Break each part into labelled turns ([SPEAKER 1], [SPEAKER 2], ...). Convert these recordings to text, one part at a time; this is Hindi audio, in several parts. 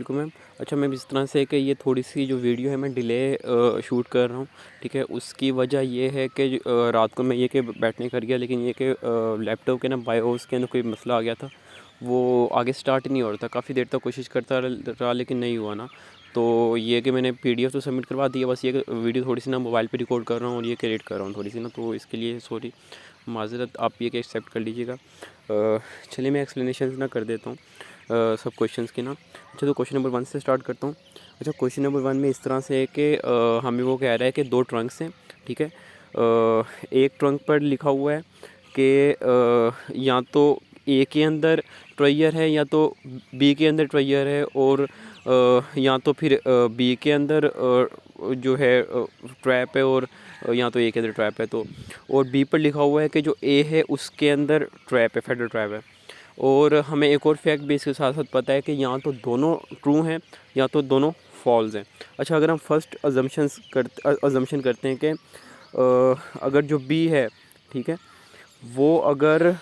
[SPEAKER 1] वालेकुम मैम। अच्छा मैम, इस तरह से कि ये थोड़ी सी जो वीडियो है मैं डिले शूट कर रहा हूँ, ठीक है। उसकी वजह ये है कि रात को मैं ये कि बैठने कर गया, लेकिन ये कि लैपटॉप के ना बायोस के अंदर कोई मसला आ गया था, वो आगे स्टार्ट ही नहीं हो रहा था। काफ़ी देर तक कोशिश करता रहा लेकिन नहीं हुआ ना। तो ये कि मैंने पीडीएफ तो सबमिट करवा दी है, बस ये कि वीडियो थोड़ी सी ना मोबाइल पे रिकॉर्ड कर रहा हूँ और ये क्रिएट कर रहा हूँ थोड़ी सी ना, तो इसके लिए सॉरी, माज़रत, आप ये कि एक्सेप्ट कर लीजिएगा। चलिए मैं एक्सप्लेनेशन ना कर देता हूँ सब क्वेश्चंस की ना। अच्छा, तो क्वेश्चन नंबर 1 से स्टार्ट करता हूँ। अच्छा, क्वेश्चन नंबर 1 में इस तरह से है कि हमें वो कह रहा है कि 2 ट्रंक्स हैं, ठीक है। एक ट्रंक पर लिखा हुआ है कि या तो ए के अंदर ट्रायर है या तो बी के अंदर ट्रायर है, और या तो फिर बी के अंदर जो है ट्रैप है, और या तो ए के अंदर ट्रैप है। तो और बी पर लिखा हुआ है कि जो ए है उसके अंदर ट्रैप है, फेडरल ट्रैप है। और हमें एक और फैक्ट भी इसके साथ साथ पता है कि या तो दोनों ट्रू हैं या तो दोनों फॉल्स हैं। अच्छा, अगर हम फर्स्ट अजम्पशन करते हैं कि अगर जो बी है, ठीक है, वो अगर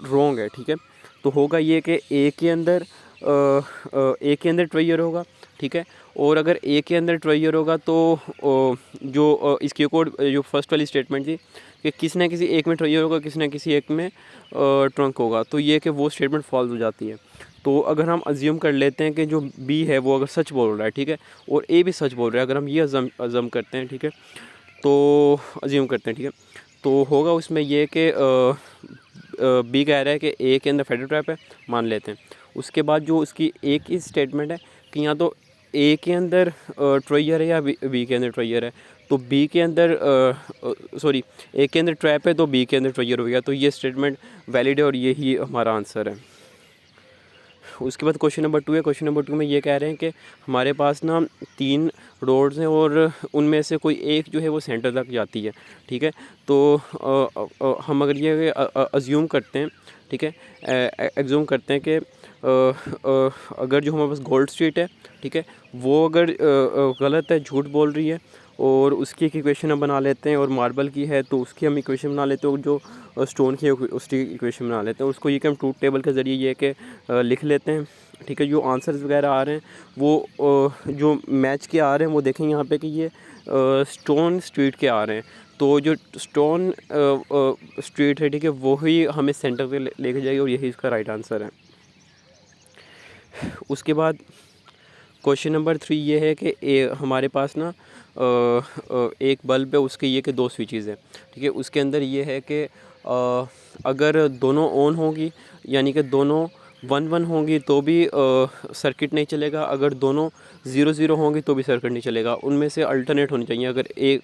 [SPEAKER 1] रॉन्ग है, ठीक है, तो होगा ये कि ए के अंदर ट्रायर होगा, ठीक है। और अगर ए के अंदर ट्रायर होगा तो जो इसकी एक और जो फर्स्ट वाली स्टेटमेंट थी कि किसी न किसी एक में ट्रायर होगा, किसी न किसी एक में ट्रंक होगा, तो ये कि वो स्टेटमेंट फॉल्स हो जाती है। तो अगर हम अज्यूम कर लेते हैं कि जो बी है वो अगर सच बोल रहा है, ठीक है, और ए भी सच बोल रहा है, अगर हम ये अज़म करते हैं, ठीक है, तो अज्यूम करते हैं, ठीक है, तो होगा उसमें ये कि बी कह रहा है कि ए के अंदर फेडरल ट्रैप है, मान लेते हैं। उसके बाद जो उसकी एक ही स्टेटमेंट है कि या तो ए के अंदर ट्रायर है या बी के अंदर ट्रायर है, तो बी के अंदर सॉरी, ए के अंदर ट्रैप है तो बी के अंदर ट्रायर हो गया, तो ये स्टेटमेंट वैलिड है और यही हमारा आंसर है। उसके बाद क्वेश्चन नंबर 2 है। क्वेश्चन नंबर 2 में ये कह रहे हैं कि हमारे पास ना 3 रोड्स हैं और उनमें से कोई एक जो है वो सेंटर तक जाती है, ठीक है। तो हम अगर ये अज्यूम करते हैं, ठीक है, एग्जूम करते हैं कि अगर जो हमारे पास गोल्ड स्ट्रीट है, ठीक है, वो अगर गलत है, झूठ बोल रही है, और उसकी एक इक्वेशन हम बना लेते हैं, और मार्बल की है तो उसकी हम इक्वेशन बना लेते हैं, और जो स्टोन की है उसकी इक्वेशन बना लेते हैं। उसको ये कि हम ट्रूथ टेबल के ज़रिए ये कि लिख लेते हैं, ठीक है। जो आंसर्स वगैरह आ रहे हैं वो जो मैच के आ रहे हैं वो देखें यहाँ पे कि ये स्टोन स्ट्रीट के आ रहे हैं, तो जो स्टोन स्ट्रीट है, ठीक है, वही हमें सेंटर पे लेके जाएगी और यही इसका राइट आंसर है। उसके बाद क्वेश्चन नंबर 3 ये है कि हमारे पास ना एक बल्ब है, उसके ये कि 2 स्विचेज़ हैं, ठीक है। उसके अंदर ये है कि अगर दोनों ऑन होंगी, यानी कि दोनों 1-1 होंगी तो भी सर्किट नहीं चलेगा, अगर दोनों 0-0 होंगी तो भी सर्किट नहीं चलेगा। उनमें से अल्टरनेट होनी चाहिए, अगर ए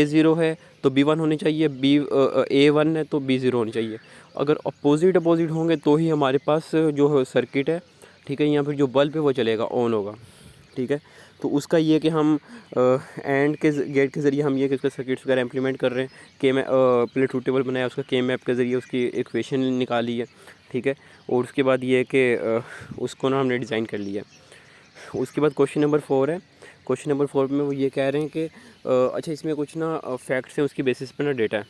[SPEAKER 1] 0 है तो बी 1 होनी चाहिए, ए 1 है तो बी 0 होनी चाहिए। अगर अपोजिट होंगे तो ही हमारे पास जो सर्किट है, ठीक है, या फिर जो बल्ब है वो चलेगा, ऑन होगा, ठीक है। तो उसका ये कि हम एंड के गेट के ज़रिए हम ये कि इसका सर्किट्स वगैरह इम्प्लीमेंट कर रहे हैं कि मैं पहले ट्रूथ टेबल बनाया, उसका के मैप के ज़रिए उसकी इक्वेशन निकाली है, ठीक है। और उसके बाद ये कि उसको ना हमने डिज़ाइन कर लिया। उसके बाद क्वेश्चन नंबर 4 है। क्वेश्चन नंबर 4 में वो ये कह रहे हैं कि अच्छा, इसमें कुछ ना फैक्ट्स हैं, उसकी बेसिस पे ना डेटा है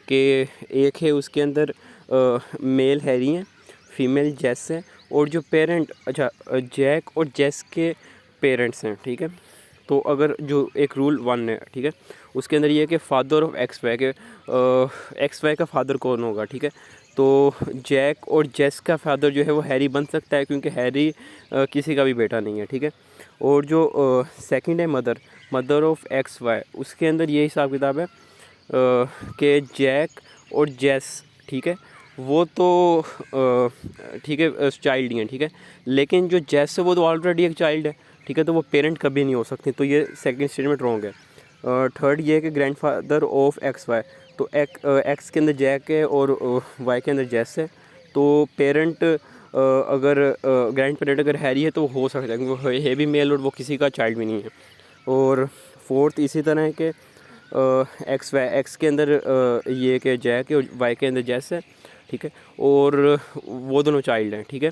[SPEAKER 1] कि एक है उसके अंदर मेल हैरी हैं, फीमेल जेस है, और जो पेरेंट, अच्छा, जैक और जेस के पेरेंट्स हैं, ठीक है। तो अगर जो एक रूल 1 है, ठीक है, उसके अंदर ये है कि फादर ऑफ एक्स वाई के एक्स वाई का फादर कौन होगा, ठीक है। तो जैक और जेस का फादर जो है वो हैरी बन सकता है, क्योंकि हैरी किसी का भी बेटा नहीं है, ठीक है। और जो सेकंड है मदर ऑफ एक्स वाई, उसके अंदर ये हिसाब किताब है कि जैक और जेस, ठीक है, वो तो ठीक है चाइल्ड ही हैं, ठीक है, लेकिन जो जेस है वो तो ऑलरेडी एक चाइल्ड है, ठीक है, तो वो पेरेंट कभी नहीं हो सकती, तो ये सेकंड स्टेटमेंट रॉन्ग है। थर्ड ये है कि ग्रैंडफादर ऑफ एक्स वाई, तो एक्स के अंदर जैक है और वाई के अंदर जेस है, तो पेरेंट अगर ग्रैंड पेरेंट अगर हैरी है तो हो सकता है, क्योंकि वो है भी मेल और वो किसी का चाइल्ड भी नहीं है। और फोर्थ इसी तरह है कि एक्स के अंदर ये कि जैक है और वाई के अंदर जेस है, ठीक है, और वो दोनों चाइल्ड हैं, ठीक है।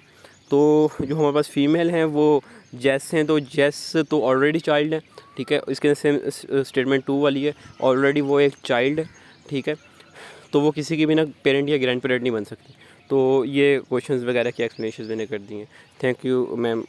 [SPEAKER 1] तो जो हमारे पास फीमेल हैं वो जेस हैं, तो जेस तो ऑलरेडी चाइल्ड है, ठीक है। इसके अंदर सेम स्टेटमेंट 2 वाली है, ऑलरेडी वो एक चाइल्ड है, ठीक है, तो वो किसी की भी ना पेरेंट या ग्रैंड पेरेंट नहीं बन सकती। तो ये क्वेश्चंस वगैरह की एक्सप्लेनेशन मैंने कर दी हैं। Thank you ma'am.